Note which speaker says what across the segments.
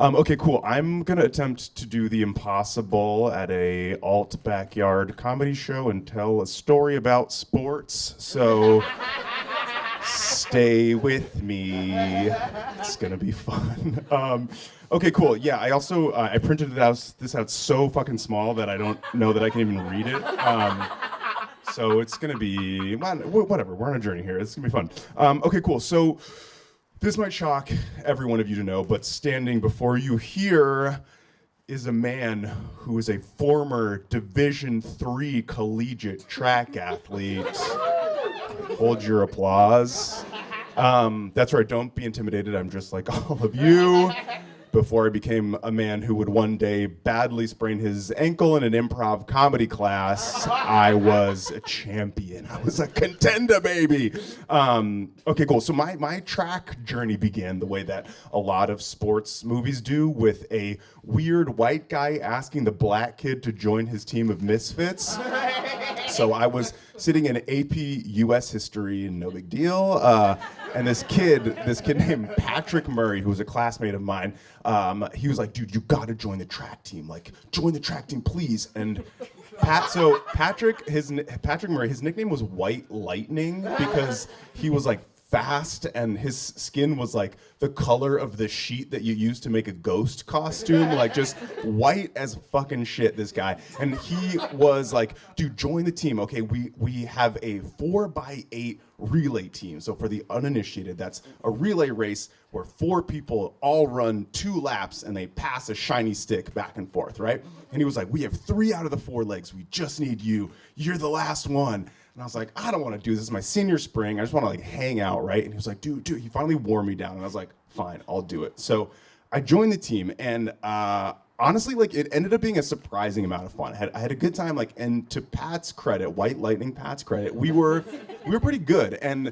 Speaker 1: Okay, cool. I'm gonna attempt to do the impossible at a alt backyard comedy show and tell a story about sports. So stay with me. It's gonna be fun. Okay, cool. Yeah, I also I printed this out so fucking small that I don't know that I can even read it. So it's gonna be whatever. We're on a journey here. It's gonna be fun. Okay, cool. So. This might shock every one of you to know, but standing before you here is a man who is a former Division III collegiate track athlete. Hold your applause. That's right, don't be intimidated. I'm just like all of you. Before I became a man who would one day badly sprain his ankle in an improv comedy class, I was a champion. I was a contender, baby. Okay, cool. So my track journey began the way that a lot of sports movies do, with a weird white guy asking the black kid to join his team of misfits. So I was sitting in AP US history, no big deal. And this kid named Patrick Murray, who was a classmate of mine, he was like, dude, you gotta join the track team. Like, join the track team, please. And Patrick Murray, his nickname was White Lightning because he was like fast and his skin was like the color of the sheet that you use to make a ghost costume, like just white as fucking shit, this guy. And he was like, dude, join the team. Okay, we have a 4x8 relay team. So for the uninitiated, that's a relay race where 4 people all run 2 laps and they pass a shiny stick back and forth, right? And he was like, we have 3 out of the 4 legs. We just need you. You're the last one. And I was like, I don't want to do this. This is my senior spring. I just want to like hang out, right? And he was like, dude, he finally wore me down. And I was like, fine, I'll do it. So I joined the team, and honestly, like it ended up being a surprising amount of fun. I had a good time, like, and to Pat's credit, White Lightning Pat's credit, we were pretty good. And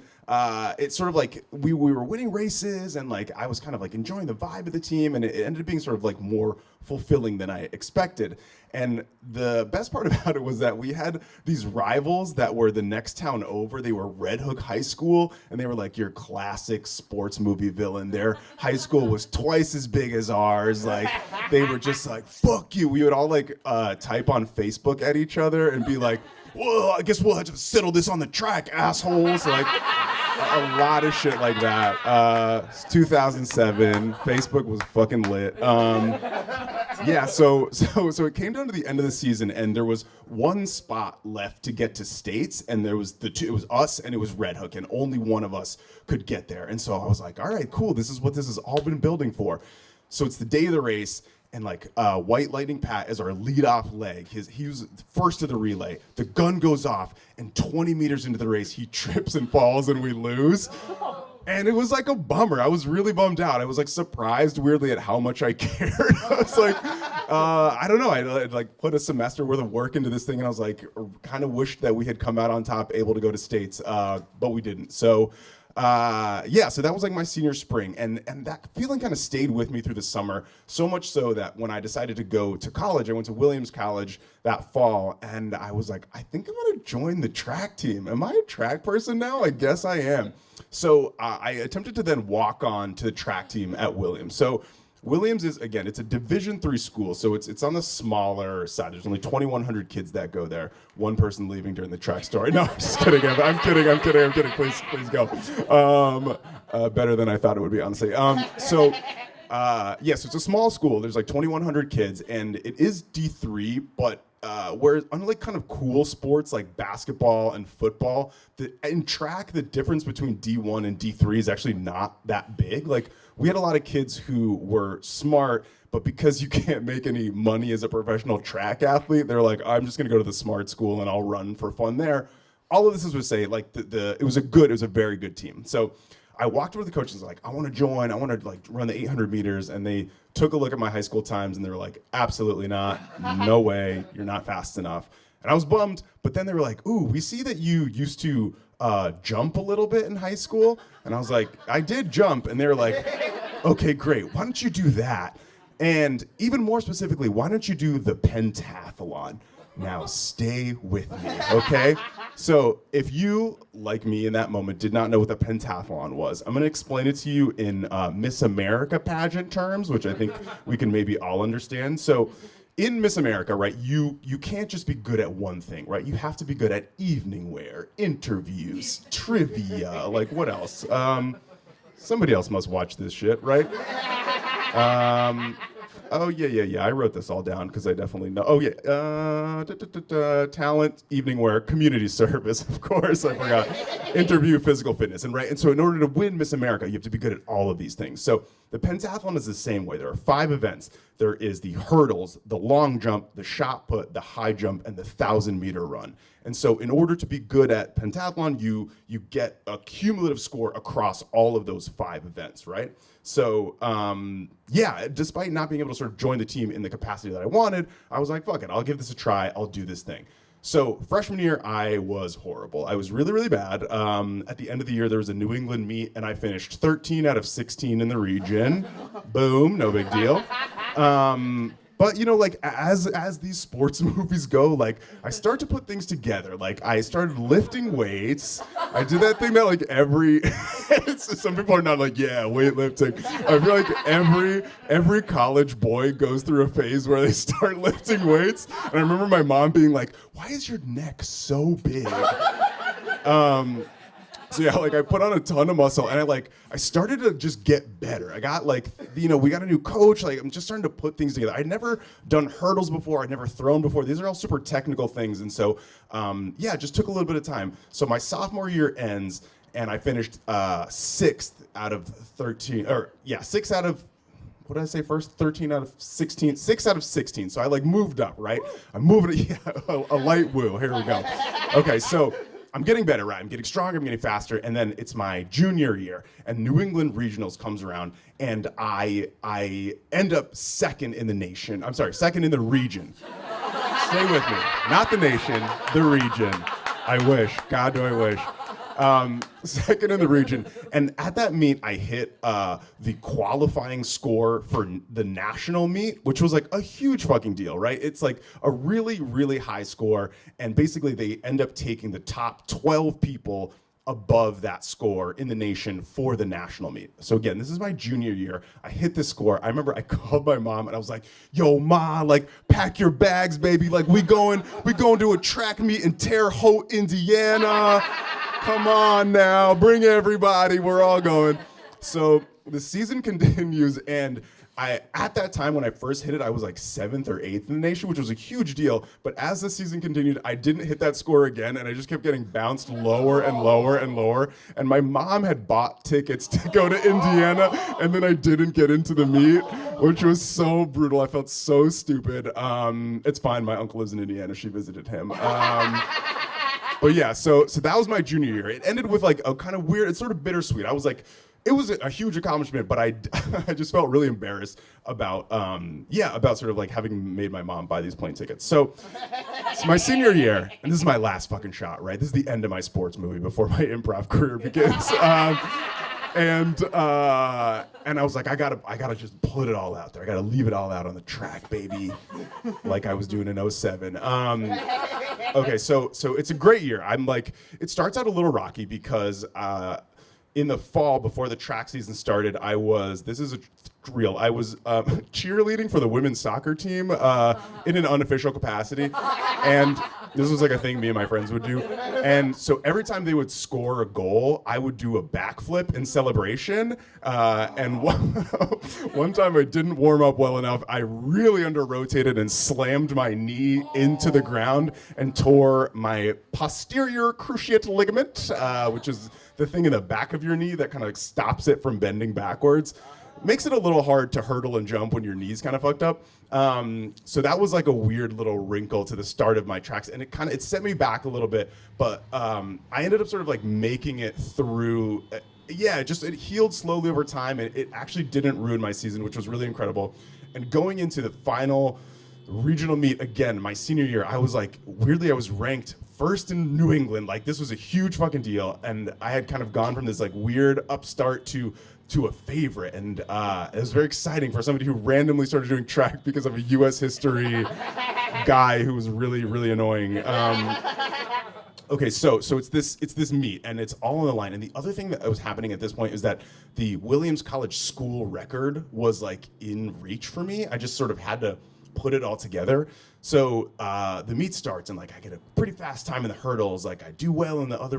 Speaker 1: it's sort of like we were winning races, and like I was kind of like enjoying the vibe of the team, and it ended up being sort of like more fulfilling than I expected. And the best part about it was that we had these rivals that were the next town over. They were Red Hook High School, and they were like your classic sports movie villain. Their high school was twice as big as ours. Like, they were just like, fuck you. We would all like type on Facebook at each other and be like, well, I guess we'll have to settle this on the track, assholes. Like, a lot of shit like that. It's 2007. Facebook was fucking lit. Yeah, so it came down to the end of the season, and there was one spot left to get to states, and there was it was us and it was Red Hook, and only one of us could get there. And so I was like, all right, cool. This is what this has all been building for. So it's the day of the race, and like White Lightning Pat is our lead-off leg. He was first to the relay. The gun goes off, and 20 meters into the race, he trips and falls, and we lose. And it was like a bummer. I was really bummed out. I was like surprised weirdly at how much I cared. I was like, I don't know. I like put a semester worth of work into this thing, and I was like, kind of wished that we had come out on top, able to go to states, but we didn't. So yeah, so that was like my senior spring, and that feeling kind of stayed with me through the summer, so much so that when I decided to go to college, I went to Williams College that fall, and I was like, I think I'm gonna join the track team. Am I a track person now? I guess I am. So I attempted to then walk on to the track team at Williams. So Williams is, again, it's a Division III school, so it's on the smaller side. There's only 2,100 kids that go there. One person leaving during the track story. No, I'm just kidding. I'm kidding. Please go. Better than I thought it would be, honestly. So it's a small school. There's like 2,100 kids, and it is D3, but where unlike kind of cool sports like basketball and football, in track, the difference between D1 and D3 is actually not that big. Like, we had a lot of kids who were smart, but because you can't make any money as a professional track athlete, they're like, I'm just gonna go to the smart school and I'll run for fun there. All of this is to say, like, it was a very good team. So I walked over to the coach and was like, I want to join. I want to like run the 800 meters. And they took a look at my high school times and they were like, absolutely not. No way. You're not fast enough. And I was bummed. But then they were like, ooh, we see that you used to jump a little bit in high school. And I was like, I did jump. And they were like, okay, great. Why don't you do that? And even more specifically, why don't you do the pentathlon? Now stay with me, okay? So if you, like me in that moment, did not know what the pentathlon was, I'm gonna explain it to you in Miss America pageant terms, which I think we can maybe all understand. So in Miss America, right, you can't just be good at one thing, right? You have to be good at evening wear, interviews, trivia, like what else? Somebody else must watch this shit, right? Oh, yeah. I wrote this all down because I definitely know. Oh, yeah. Talent, evening wear, community service, of course, I forgot. Interview, physical fitness, and so in order to win Miss America, you have to be good at all of these things. So the pentathlon is the same way. There are 5 events. There is the hurdles, the long jump, the shot put, the high jump, and the 1,000-meter run. And so in order to be good at pentathlon, you get a cumulative score across all of those 5 events, right? So yeah, despite not being able to sort of join the team in the capacity that I wanted, I was like, fuck it, I'll give this a try, I'll do this thing. So freshman year, I was horrible. I was really, really bad. At the end of the year, there was a New England meet, and I finished 13 out of 16 in the region. Boom, no big deal. But you know, like as these sports movies go, like I start to put things together. Like I started lifting weights. I did that thing that like some people are not like, yeah, weightlifting. I feel like every college boy goes through a phase where they start lifting weights. And I remember my mom being like, why is your neck so big? So yeah, like I put on a ton of muscle, and I started to just get better. I got like, we got a new coach. Like I'm just starting to put things together. I'd never done hurdles before. I'd never thrown before. These are all super technical things, and so yeah, it just took a little bit of time. So my sophomore year ends, and I finished 6th out of 13, or yeah, 6 out of. What did I say first? 13 out of 16, 6 out of 16. So I like moved up, right? I'm moving, yeah, a light woo. Here we go. Okay, so. I'm getting better, right? I'm getting stronger, I'm getting faster, and then it's my junior year, and New England Regionals comes around, and I end up second in the nation. I'm sorry, second in the region. Stay with me. Not the nation, the region. I wish. God, do I wish. Second in the region, and at that meet, I hit the qualifying score for the national meet, which was like a huge fucking deal, right? It's like a really, really high score, and basically they end up taking the top 12 people above that score in the nation for the national meet. So again, this is my junior year. I hit this score. I remember I called my mom and I was like, yo, Ma, like pack your bags, baby. Like we going to a track meet in Terre Haute, Indiana. Come on now, bring everybody, we're all going. So the season continues, and at that time when I first hit it, I was like 7th or 8th in the nation, which was a huge deal. But as the season continued, I didn't hit that score again, and I just kept getting bounced lower and lower and lower. And my mom had bought tickets to go to Indiana, and then I didn't get into the meet, which was so brutal. I felt so stupid. It's fine, my uncle lives in Indiana. She visited him. But yeah, so that was my junior year. It ended with like a kind of weird, it's sort of bittersweet. I was like, it was a huge accomplishment, but I just felt really embarrassed about sort of like having made my mom buy these plane tickets. So it's my senior year, and this is my last fucking shot, right? This is the end of my sports movie before my improv career begins. And I was like, I gotta just put it all out there. I gotta leave it all out on the track, baby, like I was doing in 07. Okay, so it's a great year. I'm like, it starts out a little rocky because in the fall before the track season started, I was cheerleading for the women's soccer team in an unofficial capacity, and this was like a thing me and my friends would do. And so every time they would score a goal, I would do a backflip in celebration. And one time I didn't warm up well enough. I really under-rotated and slammed my knee into the ground and tore my posterior cruciate ligament, which is the thing in the back of your knee that kind of like stops it from bending backwards. Makes it a little hard to hurdle and jump when your knee's kind of fucked up. So that was like a weird little wrinkle to the start of my tracks, and it set me back a little bit, but I ended up sort of like making it through. It healed slowly over time, and it actually didn't ruin my season, which was really incredible. And going into the final regional meet again, my senior year, I was like, weirdly, I was ranked first in New England. Like this was a huge fucking deal, and I had kind of gone from this like weird upstart to a favorite, and it was very exciting for somebody who randomly started doing track because of a U.S. history guy who was really, really annoying. Okay, so it's this meet, and it's all on the line. And the other thing that was happening at this point is that the Williams College school record was like in reach for me. I just sort of had to put it all together. So the meet starts, and like I get a pretty fast time in the hurdles. Like I do well in a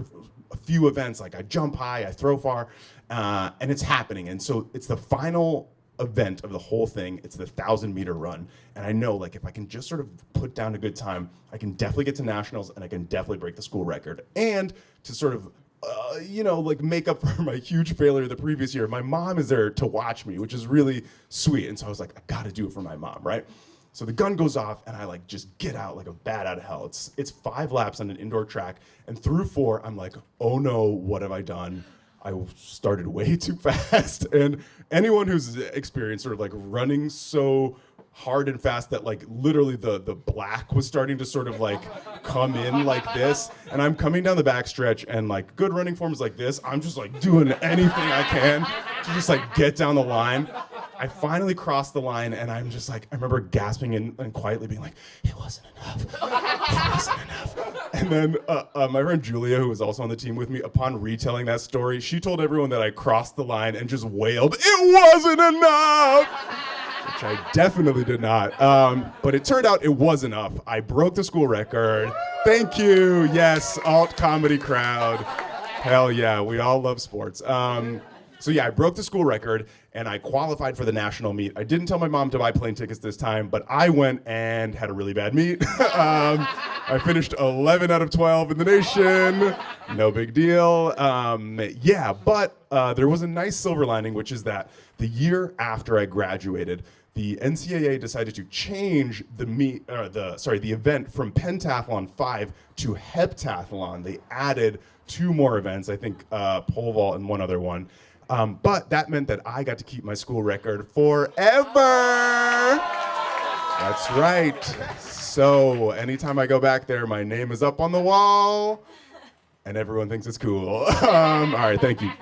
Speaker 1: few events. Like I jump high, I throw far, and it's happening. And so it's the final event of the whole thing. It's the 1,000-meter run, and I know like if I can just sort of put down a good time, I can definitely get to nationals, and I can definitely break the school record. And to sort of like make up for my huge failure the previous year, my mom is there to watch me, which is really sweet. And so I was like, I gotta do it for my mom, right? So the gun goes off, and I like just get out like a bat out of hell. It's 5 laps on an indoor track, and through 4, I'm like, oh no, what have I done? I started way too fast. And anyone who's experienced sort of like running so hard and fast that like literally the black was starting to sort of like come in like this, and I'm coming down the backstretch, and like good running forms like this, I'm just like doing anything I can to just like get down the line. I finally crossed the line, and I'm just like, I remember gasping and quietly being like, it wasn't enough. It wasn't enough. And then my friend Julia, who was also on the team with me, upon retelling that story, she told everyone that I crossed the line and just wailed, it wasn't enough! Which I definitely did not. But it turned out it was enough. I broke the school record. Thank you. Yes, alt comedy crowd. Hell yeah, we all love sports. So yeah, I broke the school record, and I qualified for the national meet. I didn't tell my mom to buy plane tickets this time, but I went and had a really bad meet. I finished 11 out of 12 in the nation. No big deal. But there was a nice silver lining, which is that the year after I graduated, the NCAA decided to change the event from pentathlon 5 to heptathlon. They added 2 more events, I think pole vault and one other one. But that meant that I got to keep my school record forever. That's right. So anytime I go back there, my name is up on the wall, and everyone thinks it's cool. All right, thank you.